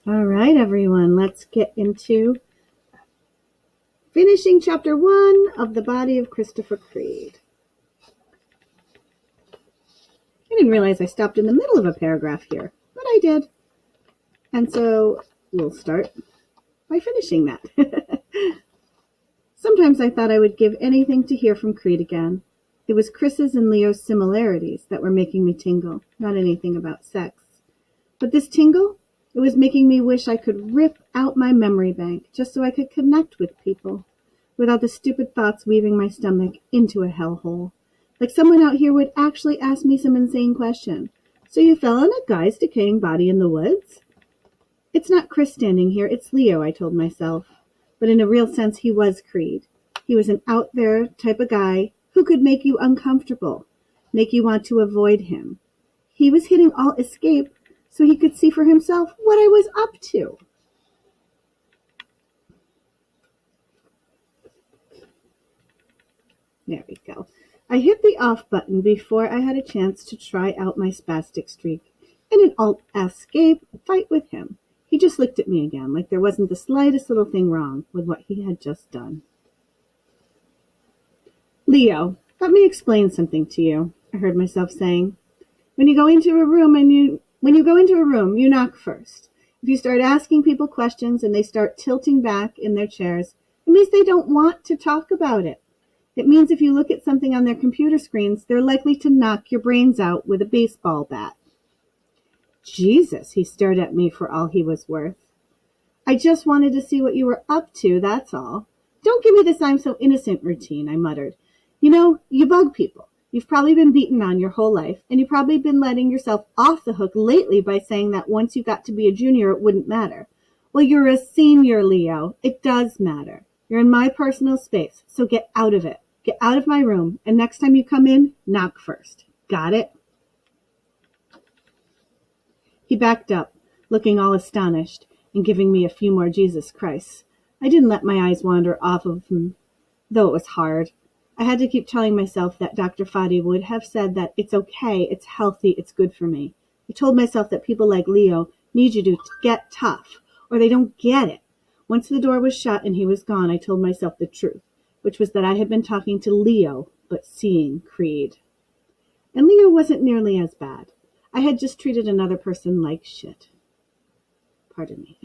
All right, everyone, let's get into finishing chapter 1 of The Body of Christopher Creed. I didn't realize I stopped in the middle of a paragraph here, but I did. And so we'll start by finishing that. Sometimes I thought I would give anything to hear from Creed again. It was Chris's and Leo's similarities that were making me tingle, not anything about sex. But this tingle, it was making me wish I could rip out my memory bank just so I could connect with people without the stupid thoughts weaving my stomach into a hellhole. Like someone out here would actually ask me some insane question. So you fell on a guy's decaying body in the woods? It's not Chris standing here, it's Leo, I told myself. But in a real sense, he was Creed. He was an out-there type of guy who could make you uncomfortable, make you want to avoid him. He was hitting all escape so he could see for himself what I was up to. There we go. I hit the off button before I had a chance to try out my spastic streak in an alt-escape fight with him. He just looked at me again like there wasn't the slightest little thing wrong with what he had just done. Leo, let me explain something to you, I heard myself saying. When you go into a room, you knock first. If you start asking people questions and they start tilting back in their chairs, it means they don't want to talk about it. It means if you look at something on their computer screens, they're likely to knock your brains out with a baseball bat. Jesus, he stared at me for all he was worth. I just wanted to see what you were up to, that's all. Don't give me this I'm so innocent routine, I muttered. You know, you bug people. You've probably been beaten on your whole life, and you've probably been letting yourself off the hook lately by saying that once you got to be a junior, it wouldn't matter. Well, you're a senior, Leo. It does matter. You're in my personal space, so get out of it. Get out of my room, and next time you come in, knock first. Got it? He backed up, looking all astonished, and giving me a few more Jesus Christs. I didn't let my eyes wander off of him, though it was hard. I had to keep telling myself that Dr. Fedele would have said that it's okay, it's healthy, it's good for me. I told myself that people like Leo need you to get tough, or they don't get it. Once the door was shut and he was gone, I told myself the truth, which was that I had been talking to Leo, but seeing Creed. And Leo wasn't nearly as bad. I had just treated another person like shit. Pardon me.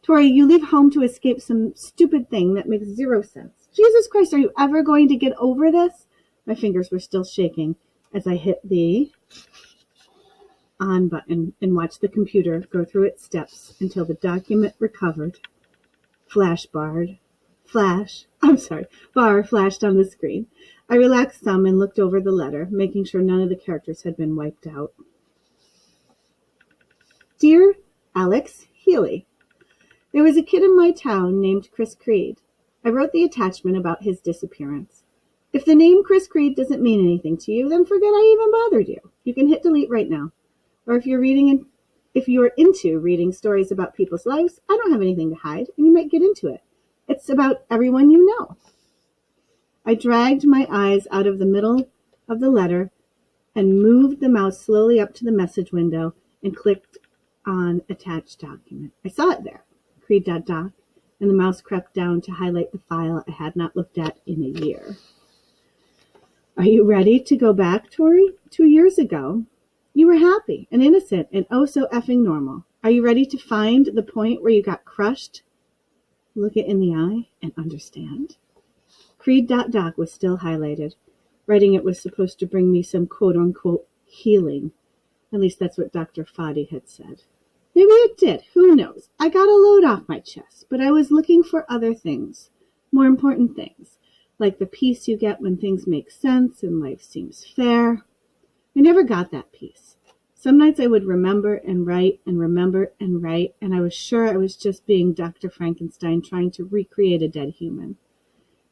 Tori, you leave home to escape some stupid thing that makes zero sense. Jesus Christ, are you ever going to get over this? My fingers were still shaking as I hit the on button and watched the computer go through its steps until the document recovered. Bar flashed on the screen. I relaxed some and looked over the letter, making sure none of the characters had been wiped out. Dear Alex Healy, there was a kid in my town named Chris Creed. I wrote the attachment about his disappearance. If the name Chris Creed doesn't mean anything to you, then forget I even bothered you. You can hit delete right now. Or if you're into reading stories about people's lives, I don't have anything to hide, and you might get into it. It's about everyone you know. I dragged my eyes out of the middle of the letter and moved the mouse slowly up to the message window and clicked on attached document. I saw it there, Creed.doc, and the mouse crept down to highlight the file I had not looked at in a year. Are you ready to go back, Tori? 2 years ago, you were happy and innocent and oh so effing normal. Are you ready to find the point where you got crushed? Look it in the eye and understand. Creed.doc was still highlighted. Writing it was supposed to bring me some quote-unquote healing. At least that's what Dr. Fedele had said. Maybe it did. Who knows? I got a load off my chest, but I was looking for other things, more important things, like the peace you get when things make sense and life seems fair. I never got that peace. Some nights I would remember and write and remember and write, and I was sure I was just being Dr. Frankenstein trying to recreate a dead human.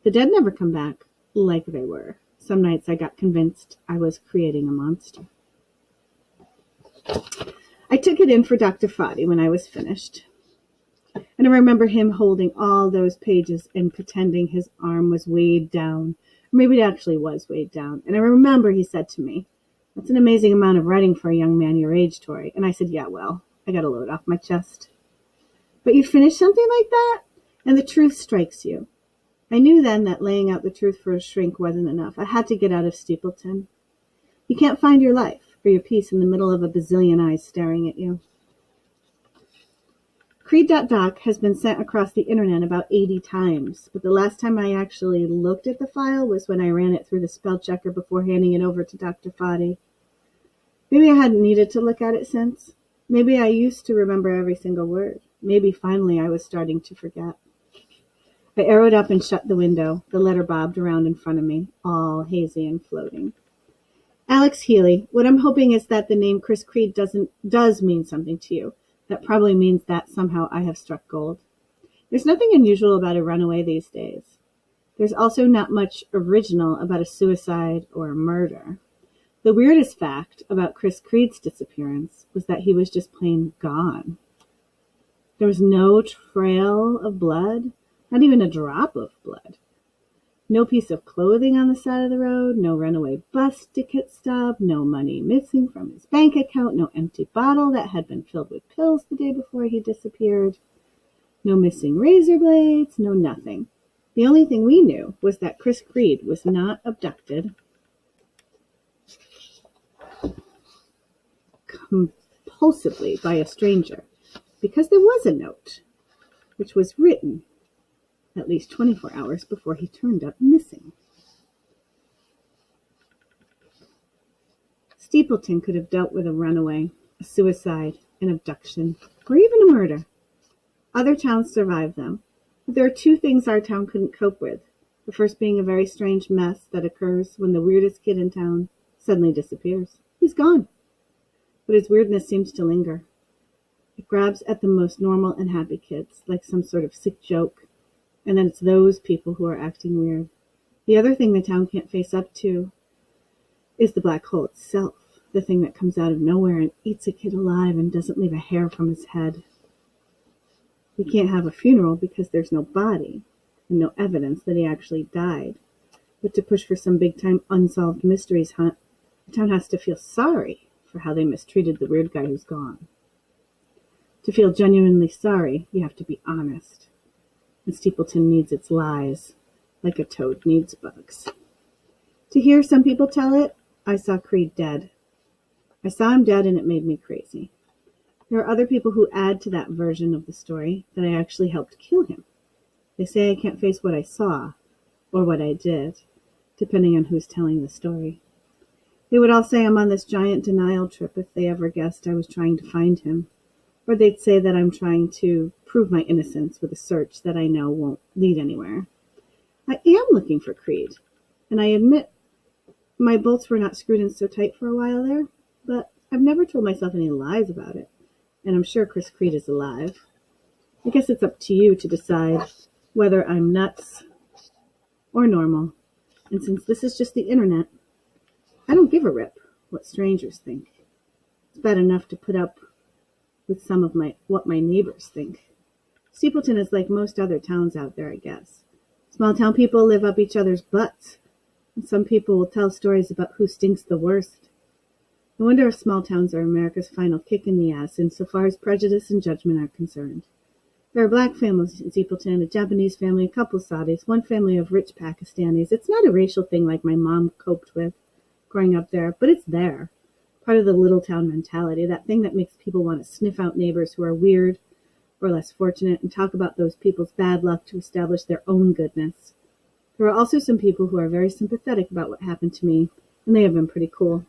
The dead never come back like they were. Some nights I got convinced I was creating a monster. I took it in for Dr. Fedele when I was finished. And I remember him holding all those pages and pretending his arm was weighed down. Or maybe it actually was weighed down. And I remember he said to me, "That's an amazing amount of writing for a young man your age, Tori." And I said, "Yeah, well, I got a load off my chest." But you finish something like that, and the truth strikes you. I knew then that laying out the truth for a shrink wasn't enough. I had to get out of Steepleton. You can't find your life or your peace in the middle of a bazillion eyes staring at you. Creed.doc has been sent across the internet about 80 times, but the last time I actually looked at the file was when I ran it through the spell checker before handing it over to Dr. Foddy. Maybe I hadn't needed to look at it since. Maybe I used to remember every single word. Maybe finally I was starting to forget. I arrowed up and shut the window. The letter bobbed around in front of me, all hazy and floating. Alex Healy, what I'm hoping is that the name Chris Creed does mean something to you. That probably means that somehow I have struck gold. There's nothing unusual about a runaway these days. There's also not much original about a suicide or a murder. The weirdest fact about Chris Creed's disappearance was that he was just plain gone. There was no trail of blood, not even a drop of blood. No piece of clothing on the side of the road, no runaway bus ticket stub, no money missing from his bank account, no empty bottle that had been filled with pills the day before he disappeared, no missing razor blades, no nothing. The only thing we knew was that Chris Creed was not abducted compulsively by a stranger, because there was a note, which was written at least 24 hours before he turned up missing. Steepleton could have dealt with a runaway, a suicide, an abduction, or even a murder. Other towns survived them, but there are two things our town couldn't cope with. The first being a very strange mess that occurs when the weirdest kid in town suddenly disappears. He's gone. But his weirdness seems to linger. It grabs at the most normal and happy kids, like some sort of sick joke. And then it's those people who are acting weird. The other thing the town can't face up to is the black hole itself, the thing that comes out of nowhere and eats a kid alive and doesn't leave a hair from his head. We can't have a funeral because there's no body and no evidence that he actually died. But to push for some big-time unsolved mysteries hunt, the town has to feel sorry for how they mistreated the weird guy who's gone. To feel genuinely sorry, you have to be honest. And Steepleton needs its lies, like a toad needs bugs. To hear some people tell it, I saw Creed dead. I saw him dead and it made me crazy. There are other people who add to that version of the story that I actually helped kill him. They say I can't face what I saw, or what I did, depending on who's telling the story. They would all say I'm on this giant denial trip if they ever guessed I was trying to find him. Or they'd say that I'm trying to prove my innocence with a search that I know won't lead anywhere. I am looking for Creed, and I admit my bolts were not screwed in so tight for a while there, but I've never told myself any lies about it, and I'm sure Chris Creed is alive. I guess it's up to you to decide whether I'm nuts or normal, and since this is just the internet, I don't give a rip what strangers think. It's bad enough to put up with some of what my neighbors think. Steepleton is like most other towns out there, I guess. Small town people live up each other's butts, and some people will tell stories about who stinks the worst. No wonder if small towns are America's final kick in the ass insofar as prejudice and judgment are concerned. There are black families in Steepleton, a Japanese family, a couple Saudis, one family of rich Pakistanis. It's not a racial thing like my mom coped with growing up there, but it's there. Part of the little town mentality, that thing that makes people want to sniff out neighbors who are weird or less fortunate and talk about those people's bad luck to establish their own goodness. There are also some people who are very sympathetic about what happened to me, and they have been pretty cool.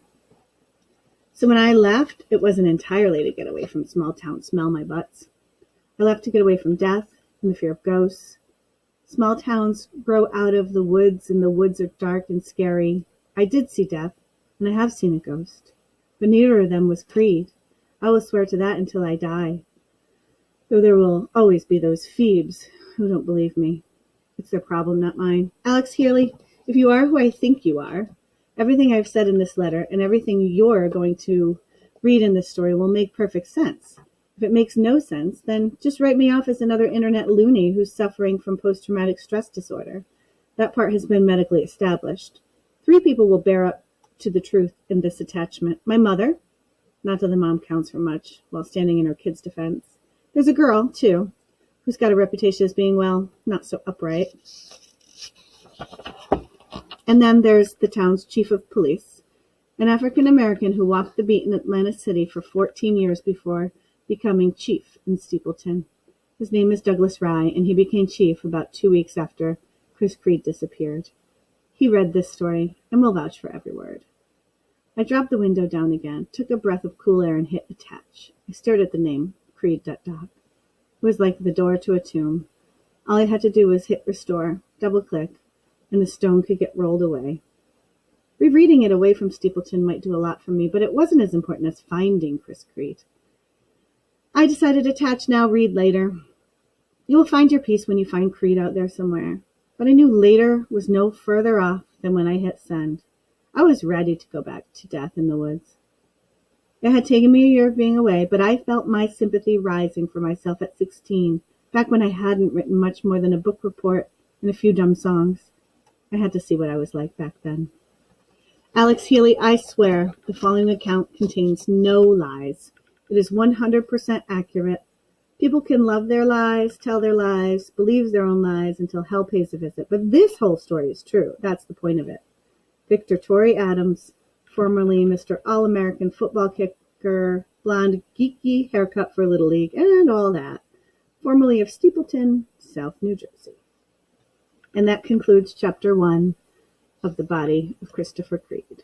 So when I left, it wasn't entirely to get away from small town smell my butts. I left to get away from death and the fear of ghosts. Small towns grow out of the woods, and the woods are dark and scary. I did see death, and I have seen a ghost. But neither of them was Creed. I will swear to that until I die. Though there will always be those Phoebes who don't believe me. It's their problem, not mine. Alex Healy, if you are who I think you are, everything I've said in this letter and everything you're going to read in this story will make perfect sense. If it makes no sense, then just write me off as another internet loony who's suffering from post-traumatic stress disorder. That part has been medically established. 3 people will bear up to the truth in this attachment. My mother, not that the mom counts for much while standing in her kid's defense. There's a girl, too, who's got a reputation as being, well, not so upright. And then there's the town's chief of police, an African-American who walked the beat in Atlantic City for 14 years before becoming chief in Steepleton. His name is Douglas Rye, and he became chief about 2 weeks after Chris Creed disappeared. He read this story and will vouch for every word. I dropped the window down again, took a breath of cool air, and hit attach. I stared at the name, Creed. It was like the door to a tomb. All I had to do was hit restore, double-click, and the stone could get rolled away. Rereading it away from Steepleton might do a lot for me, but it wasn't as important as finding Chris Creed. I decided attach now, read later. You will find your peace when you find Creed out there somewhere. But I knew later was no further off than when I hit send. I was ready to go back to death in the woods. It had taken me a year of being away, but I felt my sympathy rising for myself at 16, back when I hadn't written much more than a book report and a few dumb songs. I had to see what I was like back then. Alex Healy, I swear the following account contains no lies. It is 100% accurate. People can love their lies, tell their lies, believe their own lies until hell pays a visit. But this whole story is true. That's the point of it. Victor Torrey Adams, formerly Mr. All-American football kicker, blonde, geeky haircut for Little League, and all that, formerly of Steepleton, South New Jersey. And that concludes Chapter 1 of The Body of Christopher Creed.